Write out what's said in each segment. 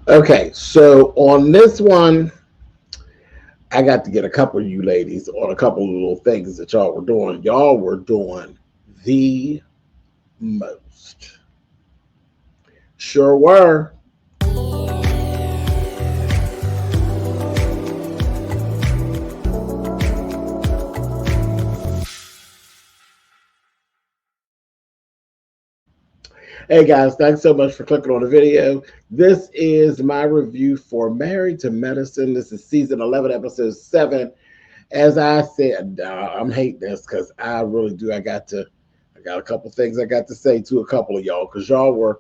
Okay, so on this one, I got to get a couple of you ladies on a couple of little things that y'all were doing. Y'all were doing the most. Sure were. Hey guys, thanks so much for clicking on the video. This is my review for Married to Medicine. This is season 11, episode 7. As I said, I'm hating this because I really do. I got a couple things I got to say to a couple of y'all because y'all were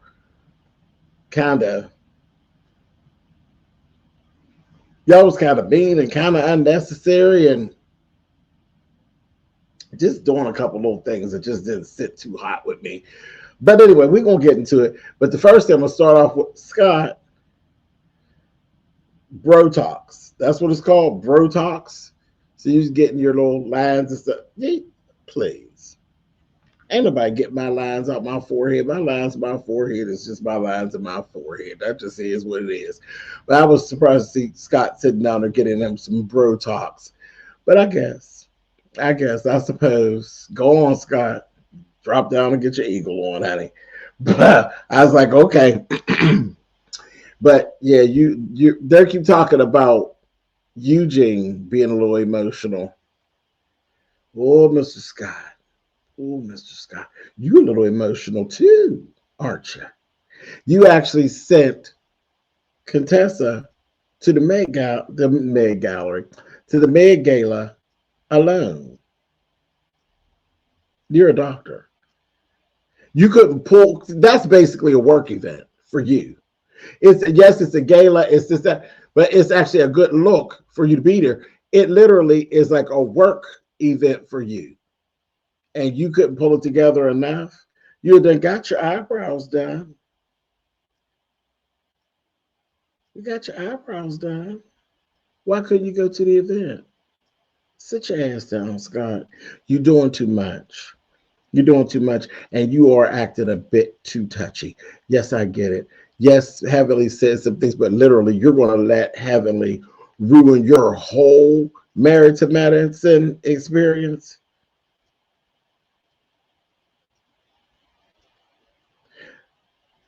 kind of mean and kind of unnecessary and just doing a couple little things that just didn't sit too hot with me. But anyway, we're going to get into it. But the first thing I'm going to start off with, Scott, Bro Talks. That's what it's called, Bro Talks. So you're getting your little lines and stuff. Please. Ain't nobody get my lines out my forehead. My lines on my forehead is just my lines in my forehead. That just is what it is. But I was surprised to see Scott sitting down there getting him some Bro Talks. But I suppose. Go on, Scott. Drop down and get your eagle on, honey. But I was like, okay. But yeah, they keep talking about Eugene being a little emotional. Oh, Mr. Scott. Oh, Mr. Scott. You a little emotional too, aren't you? You actually sent Contessa to the Met Gallery, to the Met Gala alone. You're a doctor. You couldn't pull. That's basically a work event for you. It's a gala. It's just that, but it's actually a good look for you to be there. It literally is like a work event for you, and you couldn't pull it together enough. You done got your eyebrows done. You got your eyebrows done. Why couldn't you go to the event? Sit your ass down, Scott. You're doing too much. You're doing too much, and you are acting a bit too touchy. Yes, I get it. Yes, Heavenly said some things, but literally, you're going to let Heavenly ruin your whole Married to Medicine experience.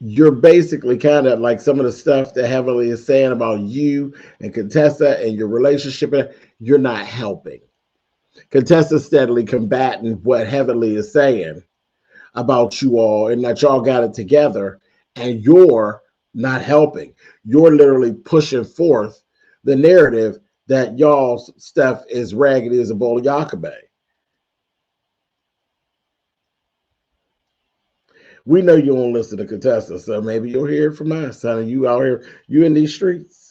You're basically kind of like some of the stuff that Heavenly is saying about you and Contessa and your relationship. You're not helping. Contessa steadily combating what Heavenly is saying about you all and that y'all got it together, and you're not helping. You're literally pushing forth the narrative that y'all's stuff is raggedy as a bowl of Yakabe. We know you won't listen to Contessa, so maybe you'll hear it from us, honey. You out here, you in these streets.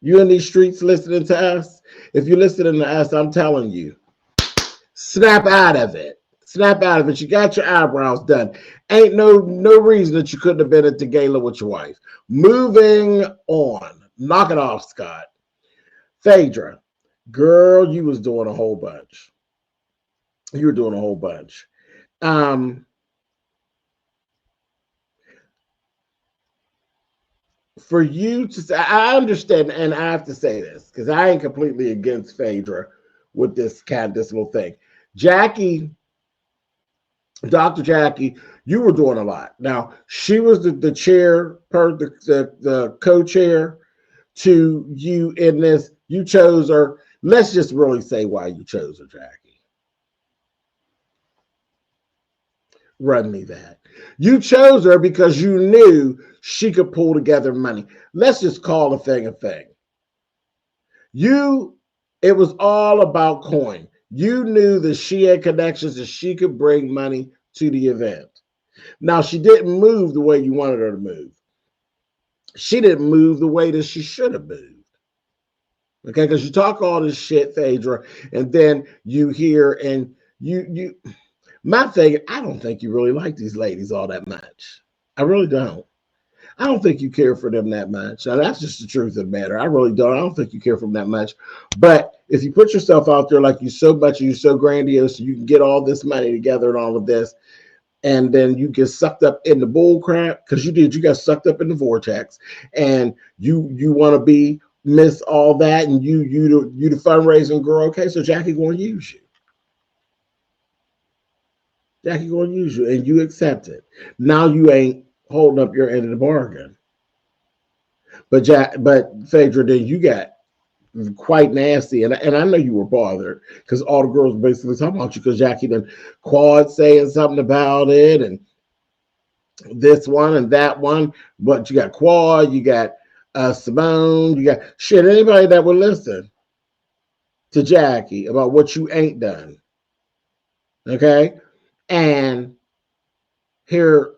You in these streets listening to us. If you're listening to us, I'm telling you, snap out of it. Snap out of it. You got your eyebrows done. Ain't no reason that you couldn't have been at the gala with your wife. Moving on. Knock it off, Scott. Phaedra, girl, you was doing a whole bunch. You were doing a whole bunch. For you to say, I understand, and I have to say this because I ain't completely against Phaedra with this little thing. Jackie, Dr. Jackie, you were doing a lot. Now, she was the chair, the co-chair to you in this. You chose her. Let's just really say why you chose her, Jackie. Run me that. You chose her because you knew she could pull together money. Let's just call a thing a thing. It was all about coin. You knew that she had connections, that she could bring money to the event. Now, she didn't move the way you wanted her to move. She didn't move the way that she should have moved. Okay, because you talk all this shit, Phaedra, and then you hear and you my thing, I don't think you really like these ladies all that much. I really don't. I don't think you care for them that much. Now, that's just the truth of the matter. I really don't. I don't think you care for them that much. But if you put yourself out there like you so much and you're so grandiose, you can get all this money together and all of this, and then you get sucked up in the bull crap, because you got sucked up in the vortex, and you want to be miss all that, and you the fundraising girl. Okay, so Jackie going to use you. Jackie going to use you, and you accept it. Now you ain't holding up your end of the bargain. But Phaedra, then you got quite nasty, and I know you were bothered because all the girls were basically talking about you because Jackie then Quad saying something about it, and this one and that one. But you got Quad, you got Simone, you got shit. Anybody that would listen to Jackie about what you ain't done, okay? And here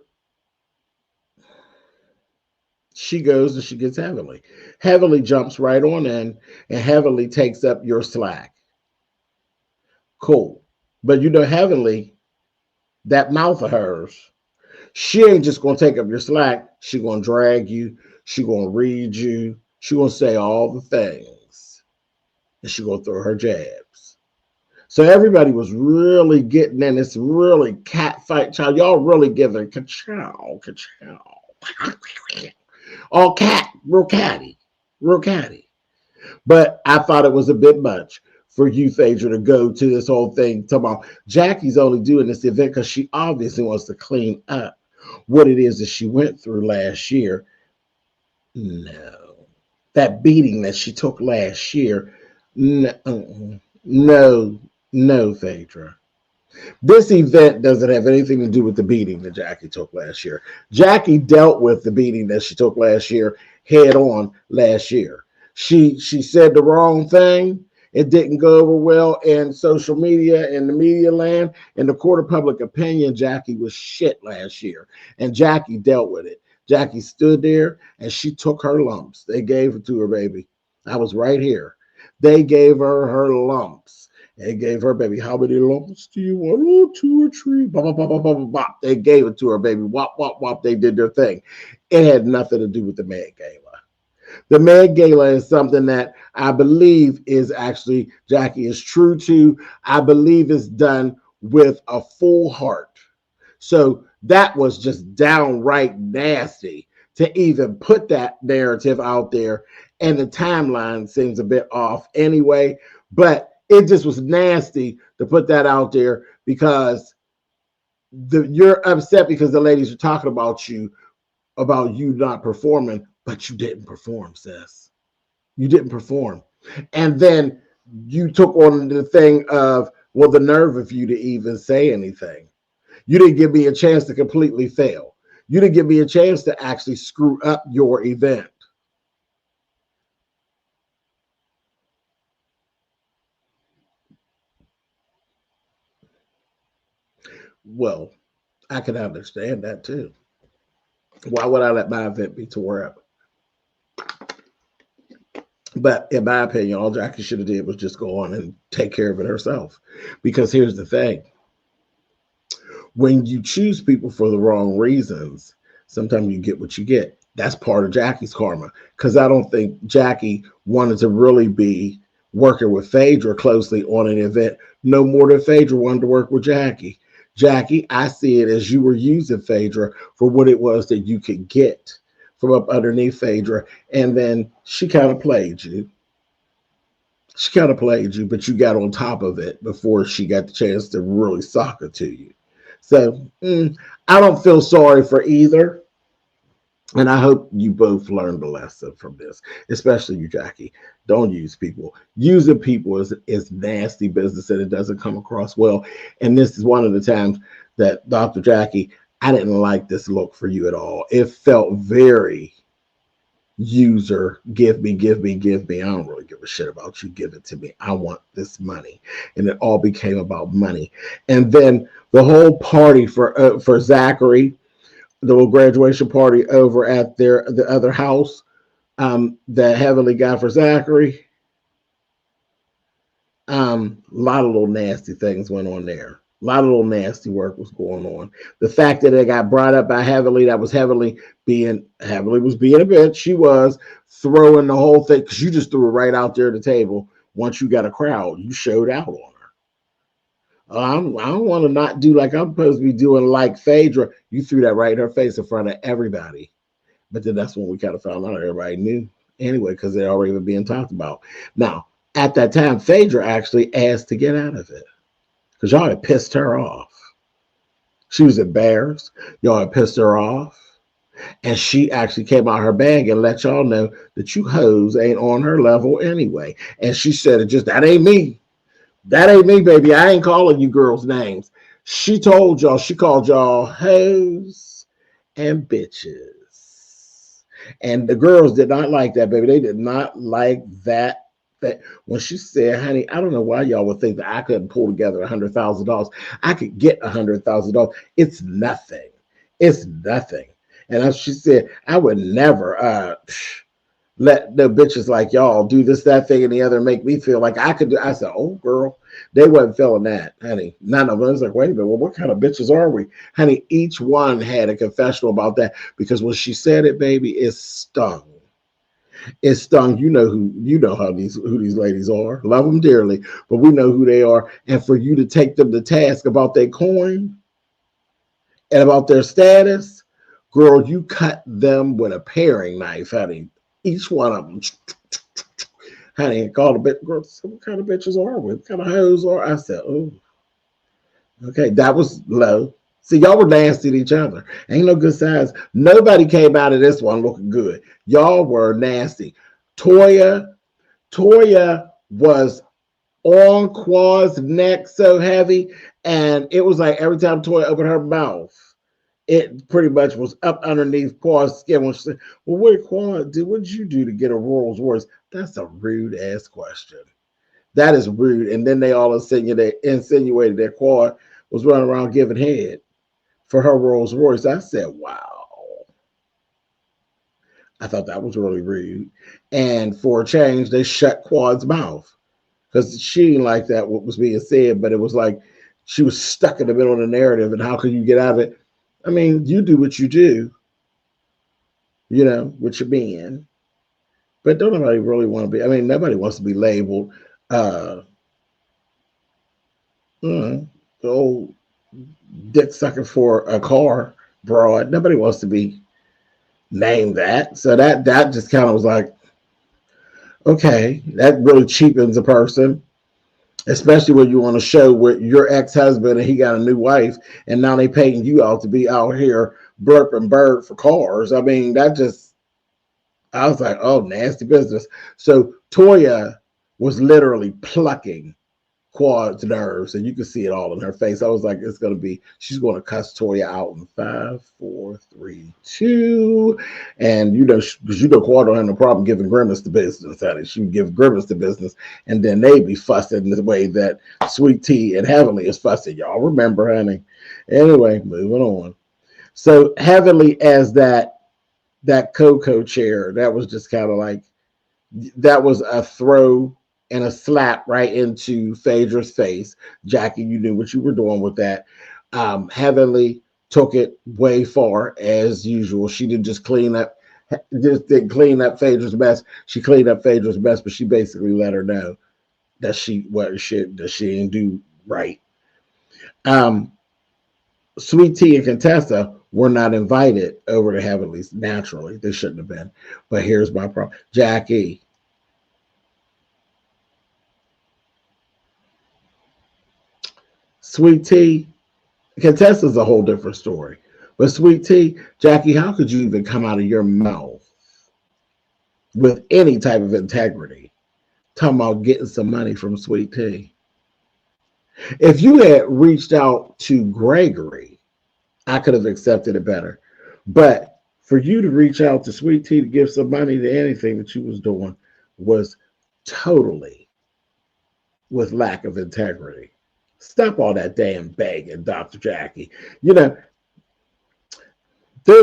she goes and she gets Heavenly. Heavenly jumps right on in and Heavenly takes up your slack. Cool. But you know, Heavenly, that mouth of hers, she ain't just gonna take up your slack. She gonna drag you. She gonna read you. She gonna say all the things, and she gonna throw her jabs. So everybody was really getting in this really cat fight. Child, y'all really giving ka-chow, ka-chow. All cat, real catty, real catty. But I thought it was a bit much for you, Phaedra, to go to this whole thing. Talking about Jackie's only doing this event because she obviously wants to clean up what it is that she went through last year. No. That beating that she took last year. No, no, Phaedra. This event doesn't have anything to do with the beating that Jackie took last year. Jackie dealt with the beating that she took last year head on last year. She said the wrong thing. It didn't go over well in social media, in the media land, in the court of public opinion. Jackie was shit last year, and Jackie dealt with it. Jackie stood there, and she took her lumps. They gave it to her, baby. I was right here. They gave her lumps. They gave her, baby, how many lumps do you want? Oh, 2 or 3. Bop, bop, bop, bop, bop, bop. They gave it to her, baby. Wop, wop, wop. They did their thing. It had nothing to do with the Met Gala. The Met Gala is something that I believe is actually Jackie is true to. I believe is done with a full heart. So that was just downright nasty to even put that narrative out there. And the timeline seems a bit off anyway. But it just was nasty to put that out there because you're upset because the ladies are talking about you not performing, but you didn't perform, sis. You didn't perform. And then you took on the thing of, well, the nerve of you to even say anything. You didn't give me a chance to completely fail. You didn't give me a chance to actually screw up your event. Well, I can understand that too. Why would I let my event be tore up? But in my opinion, all Jackie should have did was just go on and take care of it herself. Because here's the thing. When you choose people for the wrong reasons, sometimes you get what you get. That's part of Jackie's karma. Because I don't think Jackie wanted to really be working with Phaedra closely on an event, no more than Phaedra wanted to work with Jackie. Jackie, I see it as you were using Phaedra for what it was that you could get from up underneath Phaedra. And then she kind of played you. She kind of played you, but you got on top of it before she got the chance to really sock it to you. So I don't feel sorry for either. And I hope you both learned a lesson from this, especially you, Jackie. Don't use people. Using people is nasty business and it doesn't come across well. And this is one of the times that Dr. Jackie, I didn't like this look for you at all. It felt very user, give me. I don't really give a shit about you. Give it to me. I want this money. And it all became about money. And then the whole party for Zachary, the little graduation party over at the other house, that Heavenly got for Zachary. A lot of little nasty things went on there. A lot of little nasty work was going on. The fact that it got brought up by Heavenly, that was Heavenly was being a bitch. She was throwing the whole thing because you just threw it right out there at the table. Once you got a crowd, you showed out on her. Oh, I don't want to not do like I'm supposed to be doing like Phaedra. You threw that right in her face in front of everybody. But then that's when we kind of found out everybody knew anyway, because they're already being talked about. Now, at that time, Phaedra actually asked to get out of it because y'all had pissed her off. She was embarrassed. Y'all had pissed her off. And she actually came out her bag and let y'all know that you hoes ain't on her level anyway. And she said, that ain't me. That ain't me, baby. I ain't calling you girls' names. She told y'all, she called y'all hoes and bitches. And the girls did not like that, baby. They did not like that. That when she said, honey, I don't know why y'all would think that I couldn't pull together $100,000. I could get $100,000. It's nothing. It's nothing. And as she said, I would never let the bitches like y'all do this, that thing, and the other, make me feel like I could do. I said, oh, girl, they wasn't feeling that, honey. None of them. I was like, wait a minute, well, what kind of bitches are we? Honey, each one had a confessional about that because when she said it, baby, it stung. It stung. You know who these ladies are. Love them dearly, but we know who they are. And for you to take them to task about their coin and about their status, girl, you cut them with a paring knife, honey. Each one of them, honey, called a bit. Girl, so what kind of bitches are we? What kind of hoes are? I said, oh, okay, that was low. See, y'all were nasty to each other. Ain't no good size. Nobody came out of this one looking good. Y'all were nasty. Toya was on Quad's neck so heavy, and it was like every time Toya opened her mouth, it pretty much was up underneath Quad's skin. When she said, well, what did Quad do? What did you do to get a Rolls Royce? That's a rude ass question. That is rude. And then they all insinuated that Quad was running around giving head for her Rolls Royce. I said, wow. I thought that was really rude. And for a change, they shut Quad's mouth because she didn't like that what was being said, but it was like she was stuck in the middle of the narrative. And how could you get out of it? I mean, you do what you do, with your being. But don't nobody really want to be, nobody wants to be labeled the old dick sucker for a car broad. Nobody wants to be named that. So that just kind of was like, okay, that really cheapens a person, especially when you want to show with your ex-husband and he got a new wife and now they paying you out to be out here blurping bird for cars. I was like, oh, nasty business. So Toya was literally plucking Quad's nerves, and you can see it all in her face. I was like, she's going to cuss Toya out in 5, 4, 3, 2. And because Quad don't have no problem giving Grimace the business. She would give Grimace the business, and then they'd be fussing the way that Sweet Tea and Heavenly is fussing. Y'all remember, honey. Anyway, moving on. So Heavenly as that Coco chair, that was just kind of like, that was a throw and a slap right into Phaedra's face. Jackie, you knew what you were doing with that. Heavenly took it way far as usual. She didn't just didn't clean up Phaedra's mess. She cleaned up Phaedra's mess, but she basically let her know that she didn't do right. Sweet Tea and Contessa were not invited over to Heavenly's. Naturally, they shouldn't have been. But here's my problem. Jackie, Sweet Tea, Contessa's a whole different story. But Sweet Tea, Jackie, how could you even come out of your mouth with any type of integrity talking about getting some money from Sweet Tea? If you had reached out to Gregory, I could have accepted it better. But for you to reach out to Sweet Tea to give some money to anything that you was doing was totally with lack of integrity. Stop all that damn begging, Dr. Jackie. There's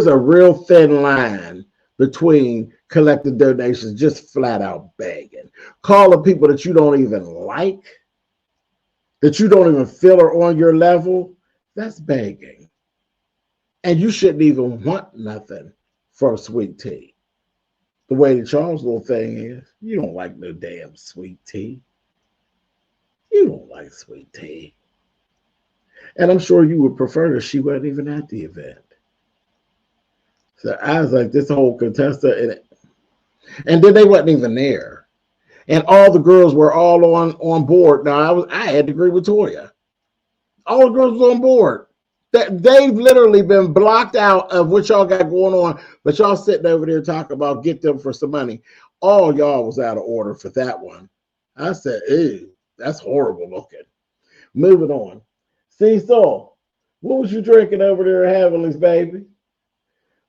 a real thin line between collecting donations, just flat out begging. Calling people that you don't even like, that you don't even feel are on your level, that's begging. And you shouldn't even want nothing from Sweet Tea. The way the Charles little thing is, you don't like no damn Sweet Tea. You don't like Sweet Tea. And I'm sure you would prefer that she wasn't even at the event. So I was like, this whole contestant, and then they wasn't even there. And all the girls were all on board. Now I had to agree with Toya. All the girls was on board. They've literally been blocked out of what y'all got going on, but y'all sitting over there talking about get them for some money. All y'all was out of order for that one. I said, ew, that's horrible looking. Moving on. Cecil, what was you drinking over there at Heavenly's, baby?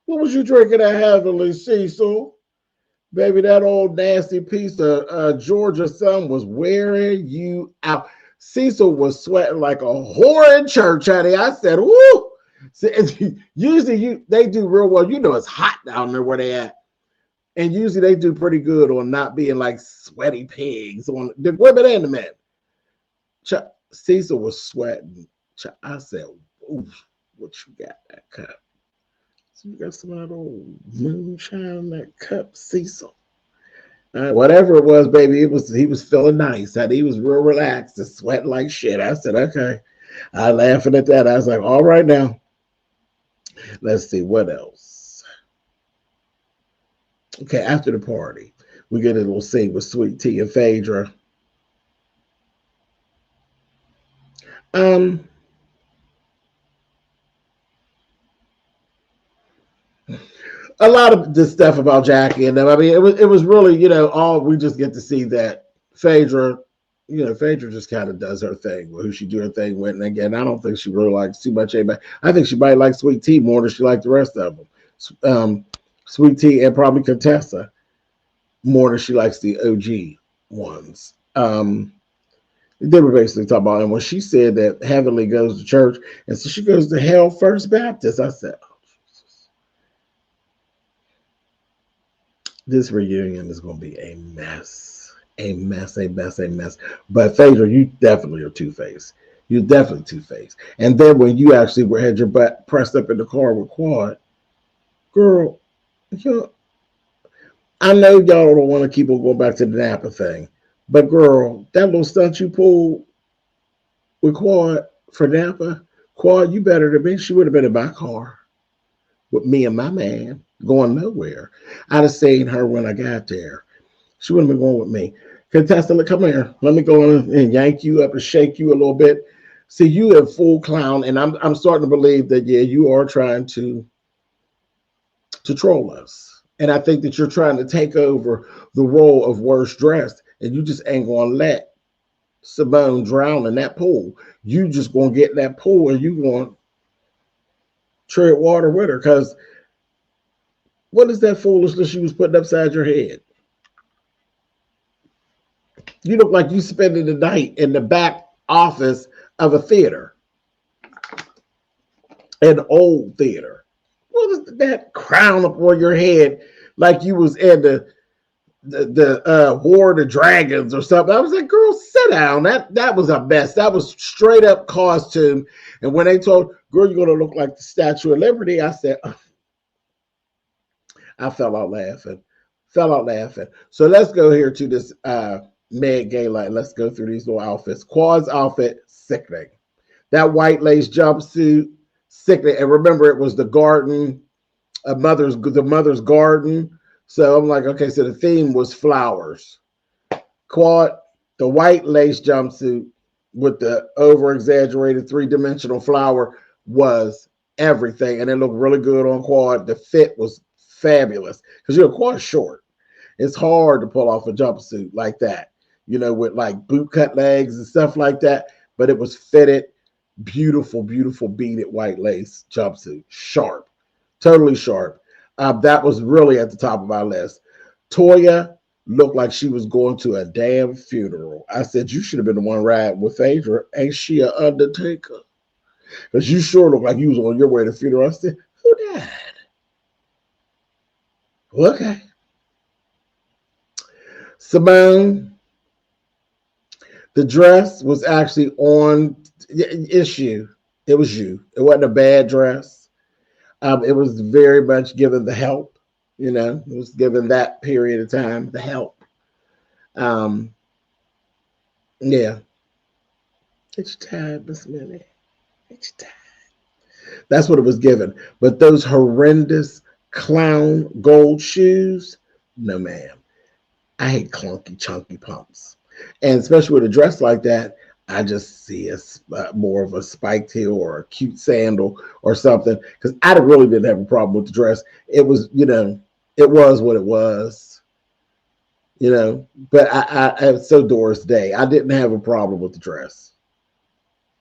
What was you drinking at Heavenly's, Cecil? Baby, that old nasty piece of Georgia sun was wearing you out. Cecil was sweating like a whore in church, honey. I said, woo. Usually they do real well. You know it's hot down there where they at. And usually they do pretty good on not being like sweaty pigs on the women and the men. Cecil was sweating. I said, oof, what you got that cup? So you got some of that old moonshine in that cup, Cecil. Whatever it was, baby, he was feeling nice. He was real relaxed and sweating like shit. I said, okay. I laughing at that. I was like, all right now. Let's see what else. Okay, after the party, we get a little scene with Sweet Tea and Phaedra. A lot of this stuff about Jackie and them. I mean, it was really, all we just get to see that Phaedra, Phaedra just kind of does her thing, who she do her thing with. And again, I don't think she really likes too much anybody. I think she might like Sweet Tea more than she liked the rest of them. Sweet Tea and probably Contessa more than she likes the OG ones. They were basically talking about, and when she said that Heavenly goes to church, and so she goes to Hell First Baptist, I said, oh, Jesus. This reunion is going to be a mess. A mess. But Phaedra, you definitely are two-faced. You're definitely two-faced. And then when you actually had your butt pressed up in the car with Quad, girl, I know y'all don't want to keep on going back to the Napa thing, but girl, that little stunt you pulled with Quad for Napa, Quad, you better than me. She would have been in my car with me and my man going nowhere. I'd have seen her when I got there. She wouldn't have been going with me. Contestant, come here. Let me go in and yank you up and shake you a little bit. See, you in full clown, and I'm starting to believe that, yeah, you are trying to troll us. And I think that you're trying to take over the role of worst dressed, and you just ain't going to let Simone drown in that pool. You just going to get in that pool, and you going to tread water with her, because what is that foolishness you was putting upside your head? You look like you spending the night in the back office of a theater, an old theater. What is that crown upon your head like you was in the War of the Dragons or something? I was like, girl, sit down. That was a mess. That was straight up costume. And when they told, girl, you're going to look like the Statue of Liberty, I said, oh. I fell out laughing. So let's go here to this Meg Gala. Let's go through these little outfits. Quad's outfit, sickening. That white lace jumpsuit, sickening. And remember, it was the garden, the mother's garden. So I'm like, okay, so the theme was flowers. Quad, the white lace jumpsuit with the over-exaggerated three-dimensional flower was everything. And it looked really good on Quad. The fit was fabulous. Because Quad's short. It's hard to pull off a jumpsuit like that, with like boot cut legs and stuff like that. But it was fitted, beautiful, beautiful beaded white lace jumpsuit. Sharp, totally sharp. That was really at the top of my list. Toya looked like she was going to a damn funeral. I said, you should have been the one riding with Phaedra. Ain't she an undertaker? Because you sure look like you was on your way to the funeral. I said, who died? Okay. Simone, the dress was actually on issue. It was you. It wasn't a bad dress. It was very much given the help. It was given that period of time the help. Yeah. It's your time, Miss Minnie. That's what it was given. But those horrendous clown gold shoes, no, ma'am. I hate clunky, chunky pumps. And especially with a dress like that, I just see a more of a spiked heel or a cute sandal or something. Because I really didn't have a problem with the dress. It was, it was what it was, But I so Doris Day, I didn't have a problem with the dress.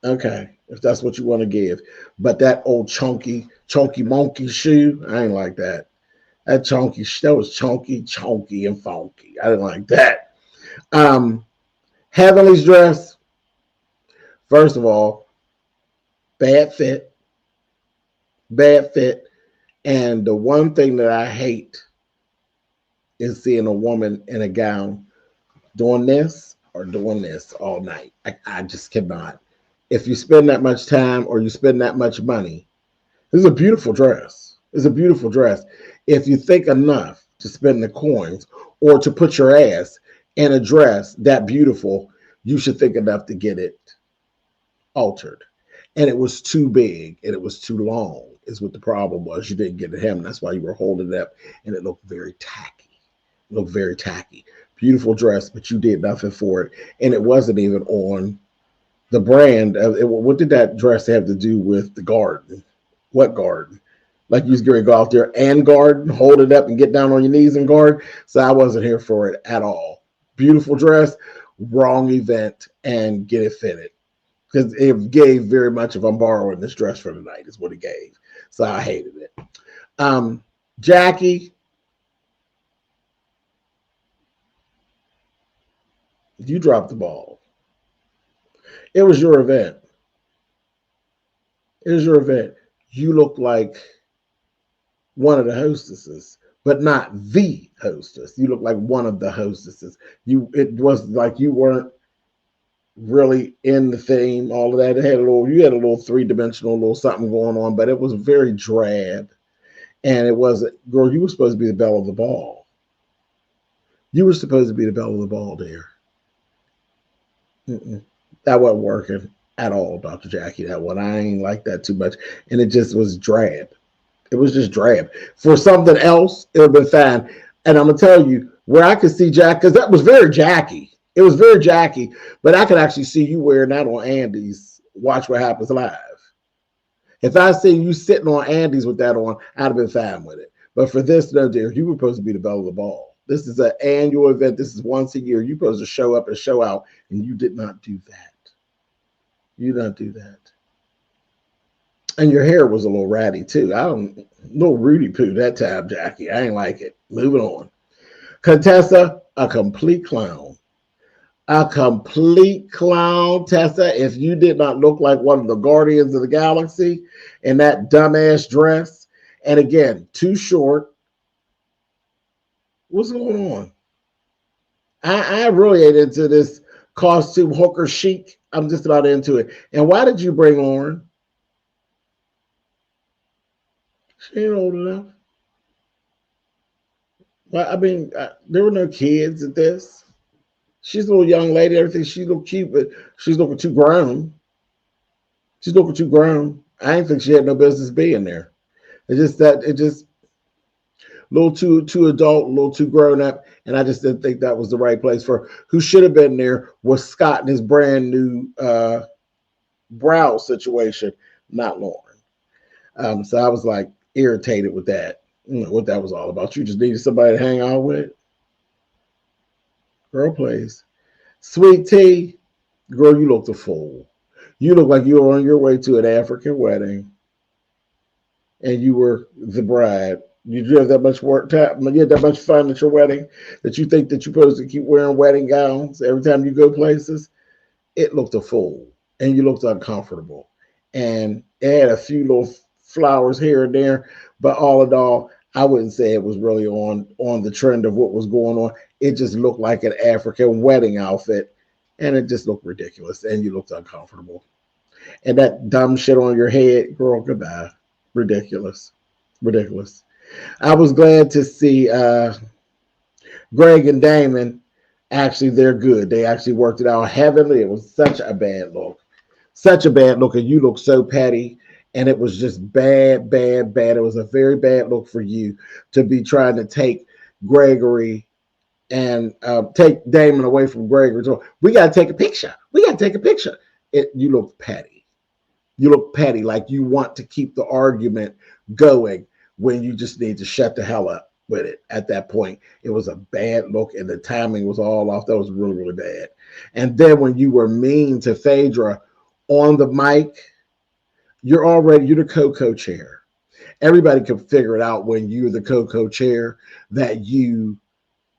Okay, if that's what you want to give. But that old chunky monkey shoe, I ain't like that. That was chunky and funky. I didn't like that. Heavenly's dress, first of all, bad fit. And the one thing that I hate is seeing a woman in a gown doing this or doing this all night. I just cannot. If you spend that much time or you spend that much money, this is a beautiful dress. It's a beautiful dress. If you think enough to spend the coins or to put your ass in a dress that beautiful, you should think enough to get it altered. And it was too big and it was too long is what the problem was. You didn't get it hem. That's why you were holding it up and it looked very tacky. Beautiful dress, but you did nothing for it. And it wasn't even on the brand. What did that dress have to do with the garden? What garden? Like you was going to go out there and garden, hold it up and get down on your knees and guard. So I wasn't here for it at all. Beautiful dress, wrong event, and get it fitted. Because it gave very much of I'm borrowing this dress for the night is what it gave. So I hated it. Jackie, you dropped the ball. It was your event. You look like one of the hostesses, but not the hostess. You look like one of the hostesses. It was like you weren't really in the theme, all of that. You had a little three-dimensional little something going on, but it was very drab. And it wasn't, girl, you were supposed to be the belle of the ball. You were supposed to be the belle of the ball, dear. That wasn't working at all, Dr. Jackie. That one, I ain't like that too much. And it just was drab. It was just drab. For something else, it would have been fine. And I'm going to tell you where I could see Jack, because that was very Jackie. It was very Jackie, but I could actually see you wearing that on Andy's Watch What Happens Live. If I see you sitting on Andy's with that on, I'd have been fine with it. But for this, no, dear, you were supposed to be the belle of the ball. This is an annual event. This is once a year. You're supposed to show up and show out, and you did not do that. You did not do that. And your hair was a little ratty, too. Little Rudy Poo that time, Jackie. I ain't like it. Moving on. Contessa, a complete clown. A complete clown, Tessa. If you did not look like one of the Guardians of the Galaxy in that dumbass dress, and again, too short. What's going on? I really ain't into this costume hooker chic. I'm just about into it. And why did you bring Lauren? She ain't old enough. Well, I mean, there were no kids at this. She's a little young lady. Everything, she looked cute, but she's looking too grown. I didn't think she had no business being there. It just a little too adult, a little too grown up, and I just didn't think that was the right place for her. Who should have been there was Scott and his brand new brow situation, not Lauren. So I was like irritated with that. What that was all about. You just needed somebody to hang out with. Girl, please. Sweet Tea, girl, you looked a fool. You look like you were on your way to an African wedding, and you were the bride. You have that much work time. You had that much fun at your wedding that you think that you're supposed to keep wearing wedding gowns every time you go places. It looked a fool, and you looked uncomfortable. And it had a few little flowers here and there, but all in all, I wouldn't say it was really on the trend of what was going on. It just looked like an African wedding outfit, and it just looked ridiculous, and you looked uncomfortable. And that dumb shit on your head, girl, goodbye. Ridiculous. I was glad to see Greg and Damon. Actually, they're good. They actually worked it out heavenly. It was such a bad look. Such a bad look, and you look so petty, and it was just bad, bad, bad. It was a very bad look for you to be trying to take Gregory and take Damon away from Gregory. So we got to take a picture. We got to take a picture. You look petty. You look petty, like you want to keep the argument going when you just need to shut the hell up with it. At that point, it was a bad look, and the timing was all off. That was really, really bad. And then when you were mean to Phaedra on the mic, you're the co-chair. Everybody can figure it out when you're the co-chair that you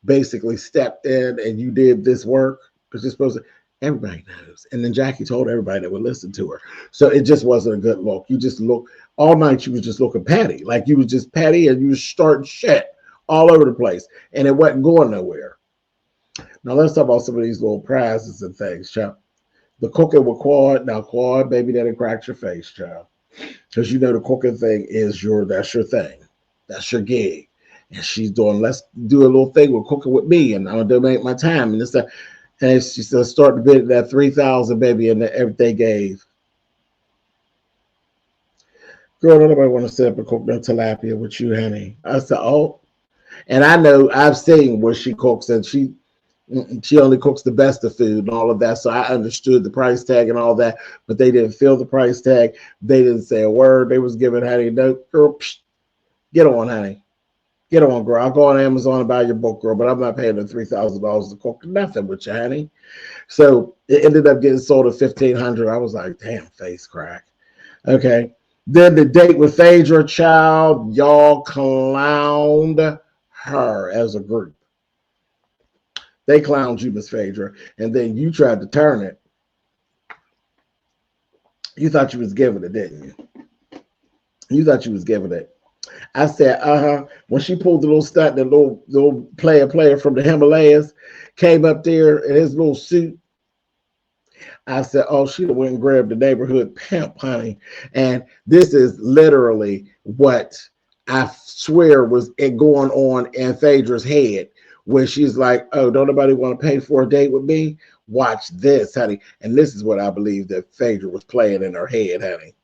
basically stepped in and you did this work because you're supposed to. Everybody knows. And then Jackie told everybody that would listen to her. So it just wasn't a good look. You just look all night. You was just looking petty, like you was just petty, and you was starting shit all over the place, and it wasn't going nowhere. Now let's talk about some of these little prizes and things, child. The cooking with Quad. Now Quad, baby, that it cracked your face, child, because you know the cooking thing is that's your thing, that's your gig, and she's doing. Let's do a little thing with cooking with me, and I'm gonna donate my time and this stuff. And she still started to bid that 3,000, baby, and everything gave. Girl, nobody want to sit up and cook no tilapia with you, honey. I said, oh, and I know I've seen where she cooks, and she only cooks the best of food and all of that. So I understood the price tag and all that, but they didn't feel the price tag. They didn't say a word. They was giving honey, no, girl, psh, get on, honey. Get on, girl. I'll go on Amazon and buy your book, girl, but I'm not paying the $3,000 to cook nothing with you, honey. So it ended up getting sold at $1,500. I was like, damn, face crack. Okay. Then the date with Phaedra, child, y'all clowned her as a group. They clowned you, Miss Phaedra, and then you tried to turn it. You thought you was giving it, didn't you? You thought you was giving it. I said, when she pulled the little stunt, the little player from the Himalayas came up there in his little suit. I said, oh, she went and grabbed the neighborhood pimp, honey. And this is literally what I swear was it going on in Phaedra's head, where she's like, oh, don't nobody want to pay for a date with me? Watch this, honey. And this is what I believe that Phaedra was playing in her head, honey.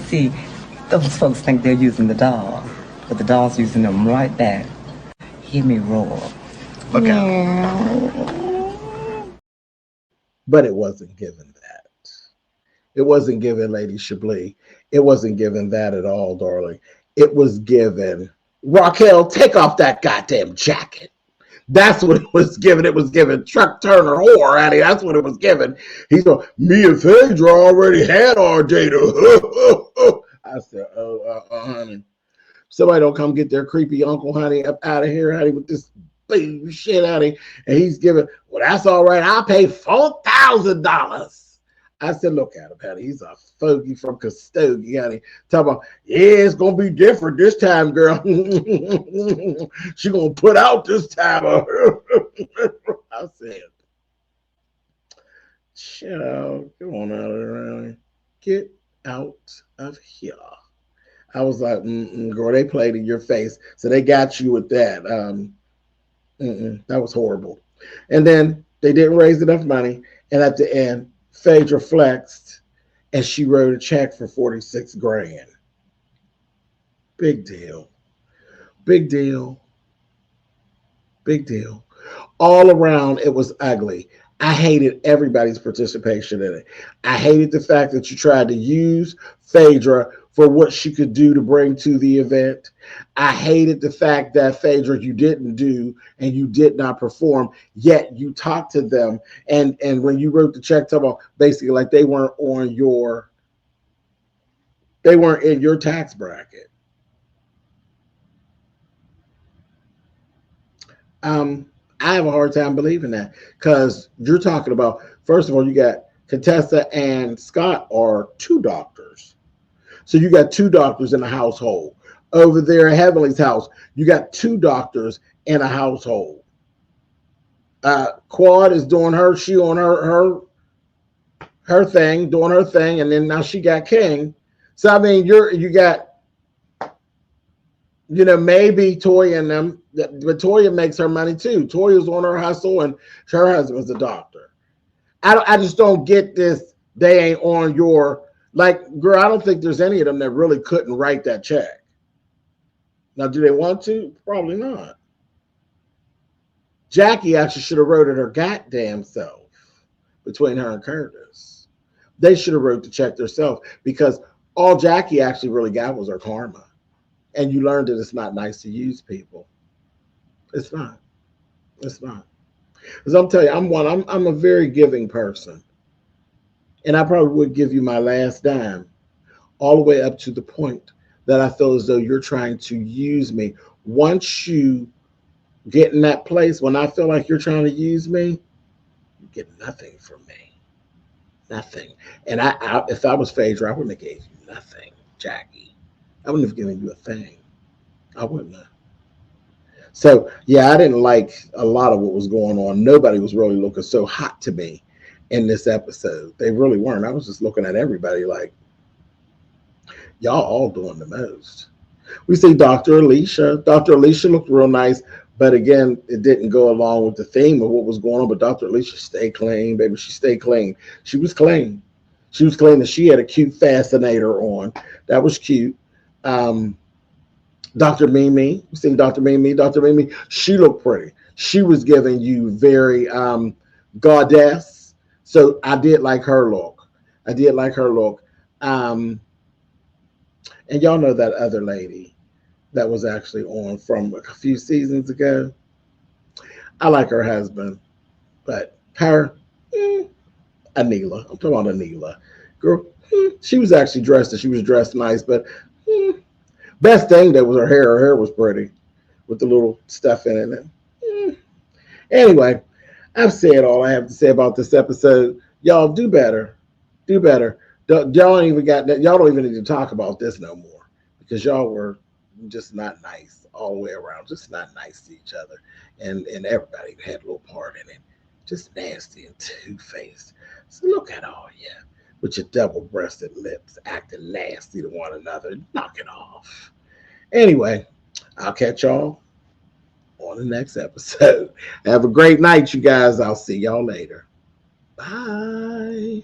See, those folks think they're using the doll, but the doll's using them right back. Hear me roar. Look out. But it wasn't given that. It wasn't given Lady Chablis. It wasn't given that at all, darling. It was given, Raquel, take off that goddamn jacket. That's what it was given. It was given Truck Turner whore, honey. That's what it was given. He's going, me and Phaedra already had our date. I said, honey. Somebody don't come get their creepy uncle, honey, up out of here, honey, with this baby shit, honey. And he's giving, well, that's all right. I'll pay $4,000. I said, look at him, honey. He's a fogey from Custodia, honey. Talking about, yeah, it's going to be different this time, girl. She going to put out this time. I said, shut up. Come on out of there, honey. Get out of here. I was like, girl, they played in your face. So they got you with that. That was horrible. And then they didn't raise enough money. And at the end, Phaedra flexed and she wrote a check for $46,000. Big deal. Big deal. Big deal. All around, it was ugly. I hated everybody's participation in it. I hated the fact that you tried to use Phaedra for what she could do to bring to the event. I hated the fact that Phaedra, you didn't do and you did not perform, yet you talked to them. And when you wrote the check, talking about basically like they weren't in your tax bracket. I have a hard time believing that, because you're talking about, first of all, you got Contessa and Scott are two doctors. So you got two doctors in a household. Over there at Heavenly's house, you got two doctors in a household. Quad is doing she on her thing, doing her thing, and then now she got King. So I mean, you got, maybe Toya and them, but Toya makes her money too. Toya's on her hustle, and her husband's a doctor. I just don't get this They ain't on your, like, girl, I don't think there's any of them that really couldn't write that check. Now, do they want to? Probably not. Jackie actually should have wrote it her goddamn self between her and Curtis. They should have wrote the check themselves because all Jackie actually really got was her karma. And you learned that it's not nice to use people. It's not. It's not. Because I'm telling you, I'm a very giving person. And I probably would give you my last dime all the way up to the point that I feel as though you're trying to use me. Once you get in that place, when I feel like you're trying to use me, you get nothing from me. Nothing. And if I was Phaedra, I wouldn't have gave you nothing, Jackie. I wouldn't have given you a thing. I wouldn't have. So, yeah, I didn't like a lot of what was going on. Nobody was really looking so hot to me in this episode. They really weren't. I was just looking at everybody like, y'all all doing the most. We see Dr. Alicia. Dr. Alicia looked real nice, but again, it didn't go along with the theme of what was going on. But Dr. Alicia stayed clean, baby. She stayed clean. She was clean. She was clean, and she had a cute fascinator on. That was cute. Dr. Mimi, you see Dr. Mimi? Dr. Mimi, she looked pretty. She was giving you very goddess. So I did like her look. I did like her look. And y'all know that other lady that was actually on from a few seasons ago. I like her husband, but her, Anila. I'm talking about Anila. Girl, she was actually dressed, and she was dressed nice, but best thing that was her hair. Her hair was pretty with the little stuff in it. Anyway, I've said all I have to say about this episode. Y'all do better. Do better. Y'all don't even got that. Y'all don't even need to talk about this no more because y'all were just not nice all the way around. Just not nice to each other, and everybody had a little part in it. Just nasty and two-faced. So look at all you with your double-breasted lips acting nasty to one another. Knock it off. Anyway, I'll catch y'all on the next episode. Have a great night, you guys. I'll see y'all later. Bye.